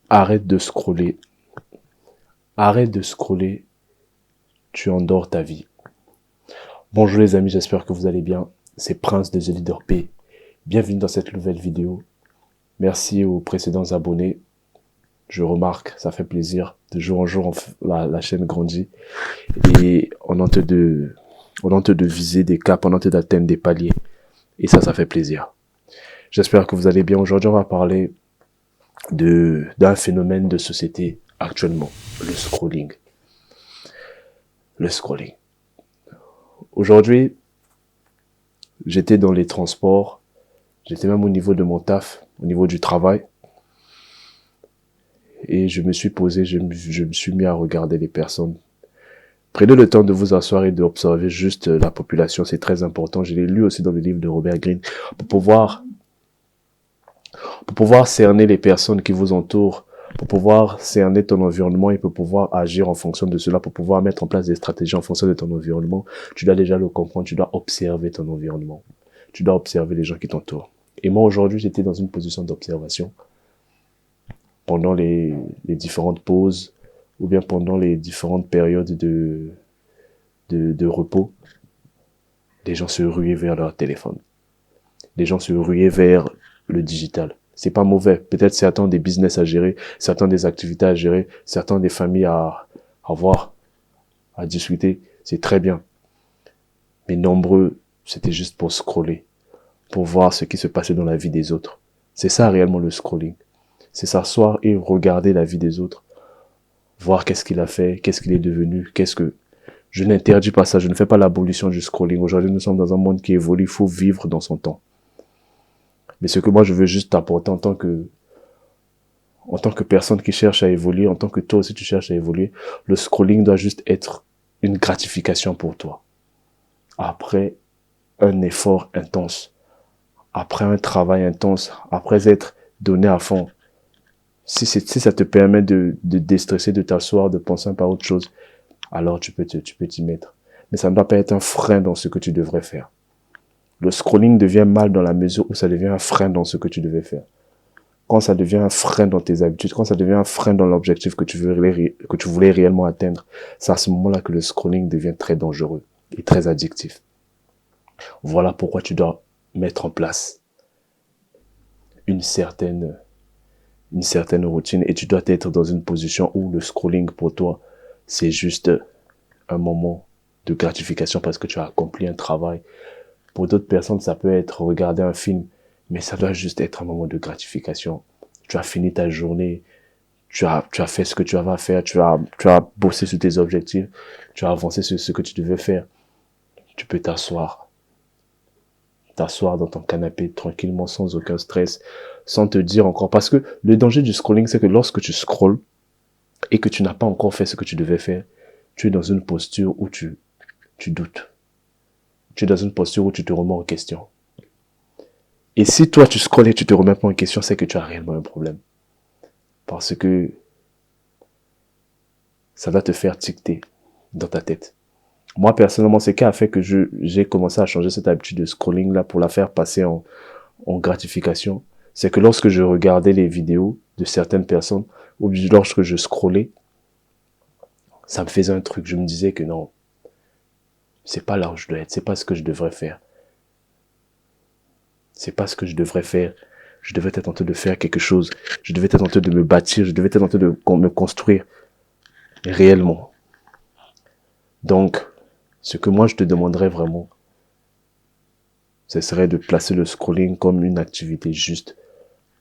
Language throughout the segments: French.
Arrête de scroller. Arrête de scroller. Tu endors ta vie. Bonjour les amis, j'espère que vous allez bien. C'est Prince de The Leader P. Bienvenue dans cette nouvelle vidéo. Merci aux précédents abonnés. Je remarque, ça fait plaisir. De jour en jour, la chaîne grandit. Et on est en train de viser des caps, on est en train d'atteindre des paliers. Et ça fait plaisir. J'espère que vous allez bien. Aujourd'hui, on va parler d'un phénomène de société actuellement. Le scrolling. Le scrolling. Aujourd'hui, j'étais dans les transports, j'étais même au niveau de mon taf, au niveau du travail. Et je me suis posé, je me suis mis à regarder les personnes. Prenez le temps de vous asseoir et d'observer juste la population, c'est très important. Je l'ai lu aussi dans le livre de Robert Greene, pour pouvoir cerner les personnes qui vous entourent, pour pouvoir cerner ton environnement et pour pouvoir agir en fonction de cela, pour pouvoir mettre en place des stratégies en fonction de ton environnement. Tu dois déjà le comprendre, tu dois observer ton environnement. Tu dois observer les gens qui t'entourent. Et moi, aujourd'hui, j'étais dans une position d'observation pendant les différentes pauses ou bien pendant les différentes périodes de repos. Les gens se ruaient vers leur téléphone. Les gens se ruaient vers le digital. C'est pas mauvais. Peut-être certains ont des business à gérer, certains ont des activités à gérer, certains ont des familles à voir, à discuter. C'est très bien. Mais nombreux, c'était juste pour scroller, pour voir ce qui se passait dans la vie des autres. C'est ça réellement le scrolling. C'est s'asseoir et regarder la vie des autres. Voir qu'est-ce qu'il a fait, qu'est-ce qu'il est devenu, Je n'interdis pas ça, je ne fais pas l'abolition du scrolling. Aujourd'hui, nous sommes dans un monde qui évolue, il faut vivre dans son temps. Mais ce que moi je veux juste t'apporter en tant que personne qui cherche à évoluer, en tant que toi aussi tu cherches à évoluer, le scrolling doit juste être une gratification pour toi. Après un effort intense, après un travail intense, après être donné à fond, si ça te permet de déstresser, de t'asseoir, de penser par autre chose, alors tu peux t'y mettre. Mais ça ne doit pas être un frein dans ce que tu devrais faire. Le scrolling devient mal dans la mesure où ça devient un frein dans ce que tu devais faire. Quand ça devient un frein dans tes habitudes, quand ça devient un frein dans l'objectif que tu voulais réellement atteindre, c'est à ce moment-là que le scrolling devient très dangereux et très addictif. Voilà pourquoi tu dois mettre en place une certaine routine et tu dois être dans une position où le scrolling pour toi, c'est juste un moment de gratification parce que tu as accompli un travail. Pour d'autres personnes, ça peut être regarder un film, mais ça doit juste être un moment de gratification. Tu as fini ta journée, tu as fait ce que tu avais à faire, tu as bossé sur tes objectifs, tu as avancé sur ce que tu devais faire. Tu peux t'asseoir dans ton canapé tranquillement, sans aucun stress, sans te dire encore, parce que le danger du scrolling, c'est que lorsque tu scrolles et que tu n'as pas encore fait ce que tu devais faire, tu es dans une posture où tu doutes. Tu es dans une posture où tu te remets en question. Et si toi tu scrolles et tu te remets pas en question, c'est que tu as réellement un problème. Parce que ça va te faire ticter dans ta tête. Moi, personnellement, c'est ce qui a fait que j'ai commencé à changer cette habitude de scrolling là pour la faire passer en gratification. C'est que lorsque je regardais les vidéos de certaines personnes, ou lorsque je scrollais, ça me faisait un truc. Je me disais que non, c'est pas là où je dois être, c'est pas ce que je devrais faire. C'est pas ce que je devrais faire. Je devais être en train de faire quelque chose. Je devais être en train de me bâtir. Je devais être en train de me construire réellement. Donc, ce que moi je te demanderais vraiment, ce serait de placer le scrolling comme une activité juste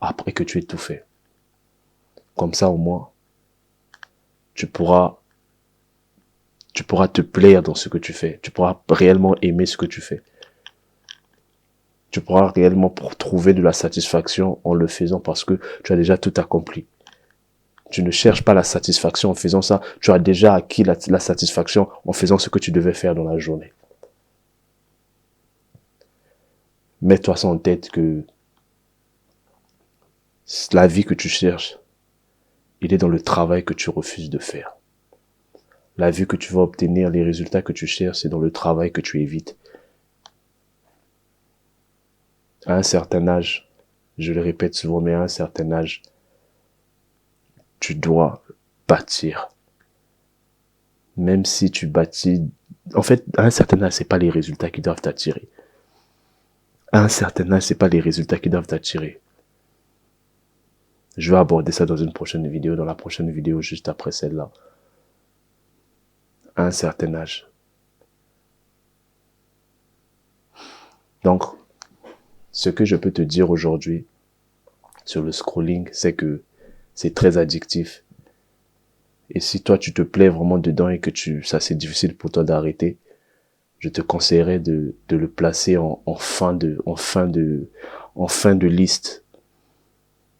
après que tu aies tout fait. Comme ça, au moins, tu pourras te plaire dans ce que tu fais. Tu pourras réellement aimer ce que tu fais. Tu pourras réellement trouver de la satisfaction en le faisant parce que tu as déjà tout accompli. Tu ne cherches pas la satisfaction en faisant ça. Tu as déjà acquis la satisfaction en faisant ce que tu devais faire dans la journée. Mets-toi ça en tête que la vie que tu cherches, il est dans le travail que tu refuses de faire. La vie que tu vas obtenir, les résultats que tu cherches, c'est dans le travail que tu évites. À un certain âge, je le répète souvent, mais à un certain âge, tu dois bâtir. Même si tu bâtis, en fait, à un certain âge, c'est pas les résultats qui doivent t'attirer. À un certain âge, c'est pas les résultats qui doivent t'attirer. Je vais aborder ça dans une prochaine vidéo, dans la prochaine vidéo juste après celle-là. À un certain âge. Donc, ce que je peux te dire aujourd'hui sur le scrolling, c'est que c'est très addictif. Et si toi, tu te plais vraiment dedans et que ça c'est difficile pour toi d'arrêter, je te conseillerais de le placer en fin de liste.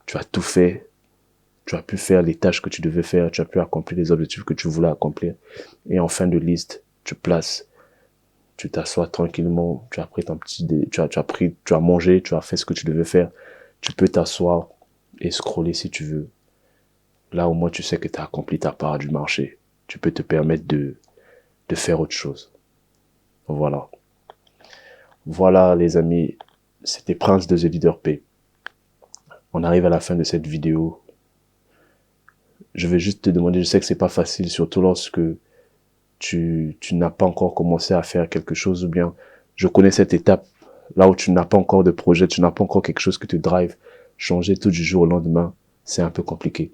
Tu as tout fait. Tu as pu faire les tâches que tu devais faire. Tu as pu accomplir les objectifs que tu voulais accomplir. Et en fin de liste, tu places. Tu t'assois tranquillement. Tu as pris ton tu as mangé. Tu as fait ce que tu devais faire. Tu peux t'asseoir et scroller si tu veux. Là, au moins, tu sais que tu as accompli ta part du marché. Tu peux te permettre de faire autre chose. Voilà. Voilà, les amis. C'était Prince de The Leader P. On arrive à la fin de cette vidéo. Je vais juste te demander, je sais que c'est pas facile, surtout lorsque tu n'as pas encore commencé à faire quelque chose, ou bien je connais cette étape, là où tu n'as pas encore de projet, tu n'as pas encore quelque chose qui te drive. Changer tout du jour au lendemain, c'est un peu compliqué.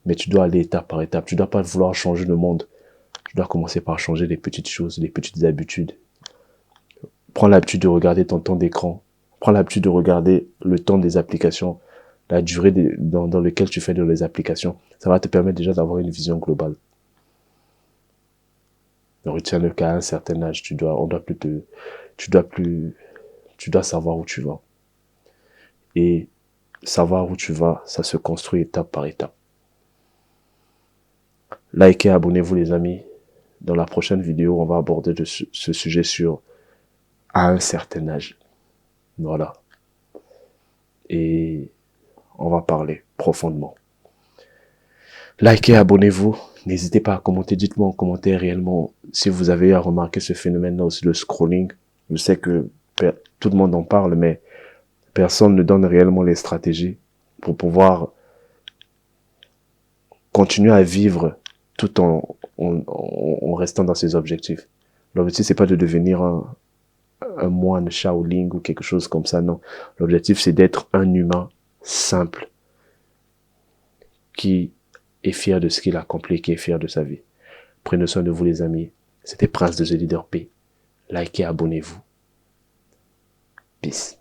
Mais tu dois aller étape par étape. Tu dois pas vouloir changer le monde. Tu dois commencer par changer les petites choses, les petites habitudes. Prends l'habitude de regarder ton temps d'écran. Prends l'habitude de regarder le temps des applications, la durée dans lequel tu fais de les applications. Ça va te permettre déjà d'avoir une vision globale. Retiens-le qu'à un certain âge, tu dois savoir où tu vas. Et savoir où tu vas, ça se construit étape par étape. Likez, abonnez-vous les amis. Dans la prochaine vidéo, on va aborder ce sujet sur à un certain âge. Voilà. Et on va parler profondément. Likez, abonnez-vous. N'hésitez pas à commenter. Dites-moi en commentaire réellement si vous avez à remarquer ce phénomène-là aussi, le scrolling. Je sais que tout le monde en parle, mais personne ne donne réellement les stratégies pour pouvoir continuer à vivre tout en restant dans ses objectifs. L'objectif, c'est pas de devenir un moine Shaolin ou quelque chose comme ça, non. L'objectif, c'est d'être un humain simple qui est fier de ce qu'il a accompli, qui est fier de sa vie. Prenez soin de vous, les amis. C'était Prince de The Leader P. Likez, abonnez-vous. Peace.